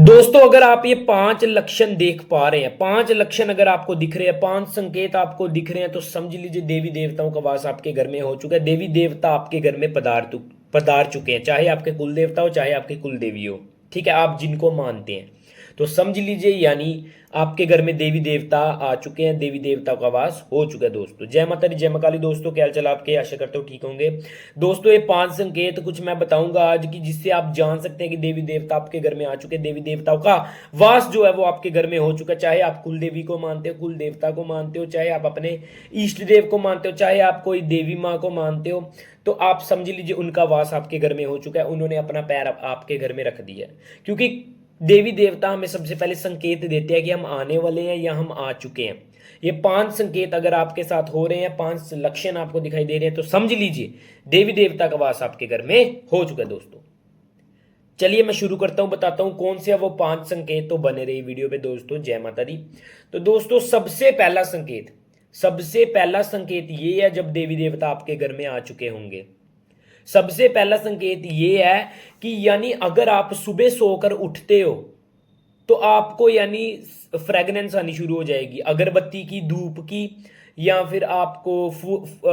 दोस्तों अगर आप ये 5 लक्षण देख पा रहे हैं, 5 लक्षण अगर आपको दिख रहे हैं, 5 संकेत आपको दिख रहे हैं, तो समझ लीजिए देवी देवताओं का वास आपके घर में हो चुका है। देवी देवता आपके घर में पधार चुके हैं, चाहे आपके कुल देवता हो चाहे आपकी कुल देवी हो। ठीक है, आप जिनको मानते हैं तो समझ लीजिए यानी आपके घर में देवी देवता आ चुके हैं, देवी देवता का वास हो चुका है। दोस्तों जय माता दी, जय मां काली। दोस्तों क्या हाल चाल आपके, आशा करते हो ठीक होंगे। दोस्तों ये 5 संकेत कुछ मैं बताऊंगा आज की, जिससे आप जान सकते हैं कि देवी देवता आपके घर में आ चुके हैं, देवी देवताओं का वास जो है वो आपके घर में हो चुका है। चाहे आप कुल देवी को मानते हो, कुल देवता को मानते हो, चाहे आप अपने इष्ट देव को मानते हो, चाहे आप कोई देवी माँ को मानते हो, तो आप समझ लीजिए उनका वास आपके घर में हो चुका है। उन्होंने अपना पैर आपके घर में रख दिया है, क्योंकि देवी देवता हमें सबसे पहले संकेत देते हैं कि हम आने वाले हैं या हम आ चुके हैं। ये 5 संकेत अगर आपके साथ हो रहे हैं, 5 लक्षण आपको दिखाई दे रहे हैं, तो समझ लीजिए देवी देवता का वास आपके घर में हो चुका है। दोस्तों चलिए मैं शुरू करता हूं, बताता हूं कौन से है वो 5 संकेत। तो बने रही वीडियो पे दोस्तों, जय माता दी। तो दोस्तों सबसे पहला संकेत ये है जब देवी देवता आपके घर में आ चुके होंगे। सबसे पहला संकेत ये है कि यानी अगर आप सुबह सोकर उठते हो तो आपको यानी फ्रेगनेंस आनी शुरू हो जाएगी, अगरबत्ती की, धूप की, या फिर आपको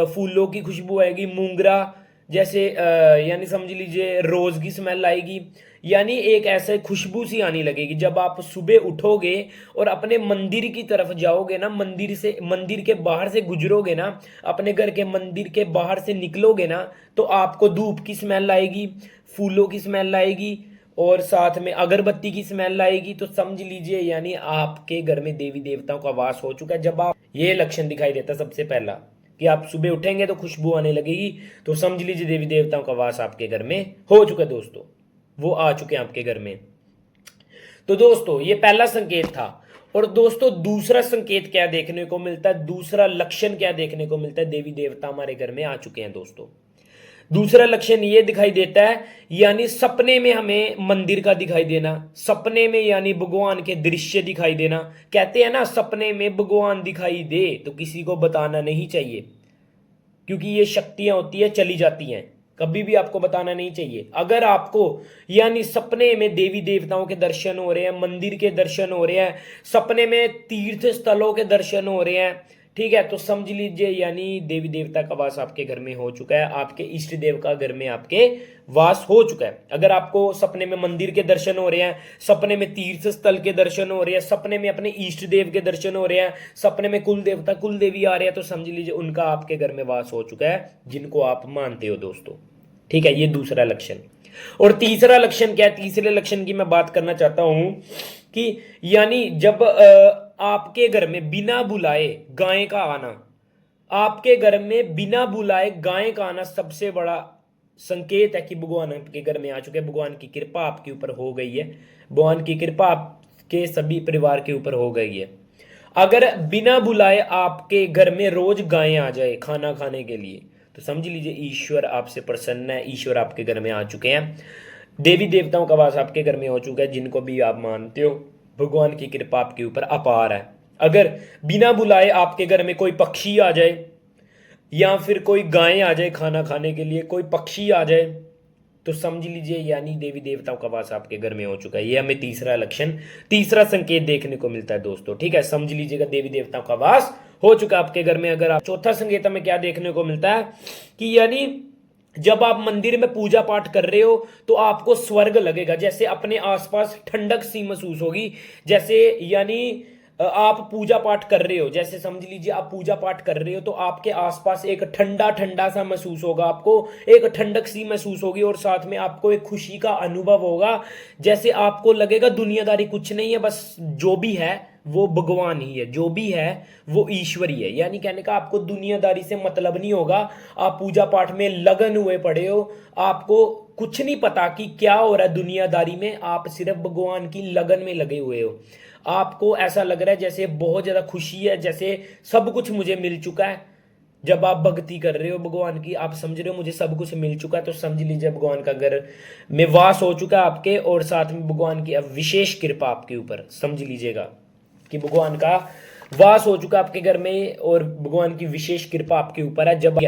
फूलों की खुशबू आएगी, मूंगरा जैसे यानी समझ लीजिए रोज की स्मेल आएगी। यानी एक ऐसे खुशबू सी आने लगेगी जब आप सुबह उठोगे और अपने मंदिर की तरफ जाओगे ना, मंदिर के बाहर से गुजरोगे ना, अपने घर के मंदिर के बाहर से निकलोगे ना, तो आपको धूप की स्मेल आएगी, फूलों की स्मेल आएगी और साथ में अगरबत्ती की स्मेल आएगी। तो समझ लीजिए यानी आपके घर में देवी देवताओं का वास हो चुका है। जब आप ये लक्षण दिखाई देता है सबसे पहला कि आप सुबह उठेंगे तो खुशबू आने लगेगी, तो समझ लीजिए देवी देवताओं का वास आपके घर में हो चुका है। दोस्तों वो आ चुके हैं आपके घर में। तो दोस्तों ये पहला संकेत था। और दोस्तों दूसरा संकेत क्या देखने को मिलता है, दूसरा लक्षण क्या देखने को मिलता है, देवी देवता हमारे घर में आ चुके हैं। दोस्तों दूसरा लक्षण ये दिखाई देता है यानी सपने में हमें मंदिर का दिखाई देना, सपने में यानी भगवान के दृश्य दिखाई देना। कहते हैं ना सपने में भगवान दिखाई दे तो किसी को बताना नहीं चाहिए, क्योंकि ये शक्तियां होती है चली जाती हैं, कभी भी आपको बताना नहीं चाहिए। अगर आपको यानी सपने में देवी देवताओं के दर्शन हो रहे हैं, मंदिर के दर्शन हो रहे हैं, सपने में तीर्थ स्थलों के दर्शन हो रहे हैं, ठीक है, तो समझ लीजिए यानी देवी देवता का वास आपके घर में हो चुका है, आपके इष्ट देव का घर में आपके वास हो चुका है। अगर आपको सपने में मंदिर के दर्शन हो रहे हैं, सपने में तीर्थ स्थल के दर्शन हो रहे हैं, सपने में अपने इष्ट देव के दर्शन हो रहे हैं, सपने में कुल देवता कुल देवी आ रहे हैं, तो समझ लीजिए उनका आपके घर में वास हो चुका है, जिनको आप मानते हो। दोस्तों ठीक है, ये दूसरा लक्षण। और तीसरा लक्षण क्या है, तीसरे लक्षण की मैं बात करना चाहता हूं कि यानी जब आपके घर में बिना बुलाए गाय का आना, आपके घर में बिना बुलाए गाय का आना सबसे बड़ा संकेत है कि भगवान आपके घर में आ चुके हैं, भगवान की कृपा आपके ऊपर हो गई है, भगवान की कृपा आपके सभी परिवार के ऊपर हो गई है। अगर बिना बुलाए आपके घर में रोज गायें आ जाए खाना खाने के लिए, तो समझ लीजिए ईश्वर आपसे प्रसन्न है, ईश्वर आपके घर में आ चुके हैं, देवी देवताओं का वास आपके घर में हो चुका है, जिनको भी आप मानते हो भगवान की कृपा आपके ऊपर अपार है। अगर बिना बुलाए आपके घर में कोई पक्षी आ जाए या फिर कोई गाय आ जाए खाना खाने के लिए, कोई पक्षी आ जाए, तो समझ लीजिए यानी देवी देवताओं का वास आपके घर में हो चुका है। ये हमें तीसरा लक्षण, तीसरा संकेत देखने को मिलता है। दोस्तों ठीक है, समझ लीजिएगा देवी देवताओं का वास हो चुका है आपके घर में। अगर आप चौथा संकेत हमें क्या देखने को मिलता है कि यानी जब आप मंदिर में पूजा पाठ कर रहे हो तो आपको स्वर्ग लगेगा, जैसे अपने आसपास ठंडक सी महसूस होगी, जैसे यानी आप पूजा पाठ कर रहे हो, जैसे समझ लीजिए आप पूजा पाठ कर रहे हो तो आपके आसपास एक ठंडा ठंडा सा महसूस होगा, आपको एक ठंडक सी महसूस होगी और साथ में आपको एक खुशी का अनुभव होगा, जैसे आपको लगेगा दुनियादारी कुछ नहीं है, बस जो भी है वो भगवान ही है, जो भी है वो ईश्वर ही है। यानी कहने का आपको दुनियादारी से मतलब नहीं होगा, आप पूजा पाठ में लगन हुए पड़े हो, आपको कुछ नहीं पता कि क्या हो रहा है दुनियादारी में, आप सिर्फ भगवान की लगन में लगे हुए हो। आपको ऐसा लग रहा है जैसे बहुत ज्यादा खुशी है, जैसे सब कुछ मुझे मिल चुका है। जब आप भक्ति कर रहे हो भगवान की, आप समझ रहे हो मुझे सब कुछ मिल चुका है, तो समझ लीजिए भगवान का घर में वास हो चुका है आपके, और साथ में भगवान की विशेष कृपा आपके ऊपर, समझ लीजिएगा कि भगवान का वास हो चुका आपके घर में और भगवान की विशेष कृपा आपके ऊपर है। जब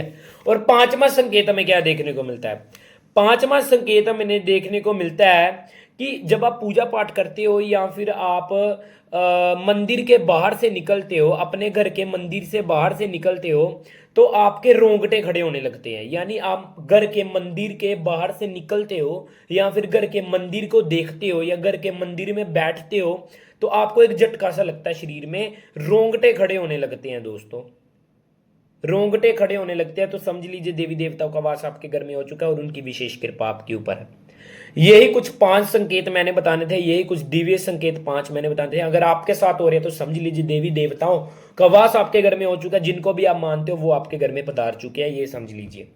और पांचवा संकेत हमें क्या देखने को मिलता है, पांचवा संकेत हमें देखने को मिलता है कि जब आप पूजा पाठ करते हो या फिर आप मंदिर के बाहर से निकलते हो, अपने घर के मंदिर से बाहर से निकलते हो, तो आपके रोंगटे खड़े होने लगते हैं। यानी आप घर के मंदिर के बाहर से निकलते हो या फिर घर के मंदिर को देखते हो या घर के मंदिर में बैठते हो, तो आपको एक झटका सा लगता है, शरीर में रोंगटे खड़े होने लगते हैं दोस्तों, रोंगटे खड़े होने लगते हैं। तो समझ लीजिए देवी देवताओं का वास आपके घर में हो चुका है और उनकी विशेष कृपा आपके ऊपर है। यही कुछ 5 संकेत मैंने बताने थे, यही कुछ दिव्य संकेत 5 मैंने बताने थे। अगर आपके साथ हो रहे हैं तो समझ लीजिए देवी देवताओं का वास आपके घर में हो चुका है। जिनको भी आप मानते हो वो आपके घर में पधार चुके हैं, ये समझ लीजिए।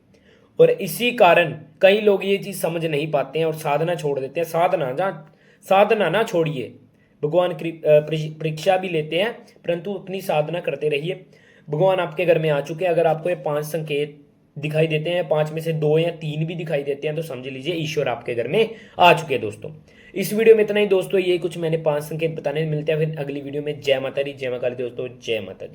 और इसी कारण कई लोग ये चीज समझ नहीं पाते हैं और साधना छोड़ देते हैं। साधना ना छोड़िए, भगवान परीक्षा भी लेते हैं, परंतु अपनी साधना करते रहिए। भगवान आपके घर में आ चुके हैं। अगर आपको ये 5 संकेत दिखाई देते हैं, 5 में से 2 या 3 भी दिखाई देते हैं, तो समझ लीजिए ईश्वर आपके घर में आ चुके हैं दोस्तों। इस वीडियो में इतना ही दोस्तों, ये कुछ मैंने 5 संकेत बताने। मिलते हैं फिर अगली वीडियो में। जय माता दी, जय मां काली दोस्तों, जय माता दी।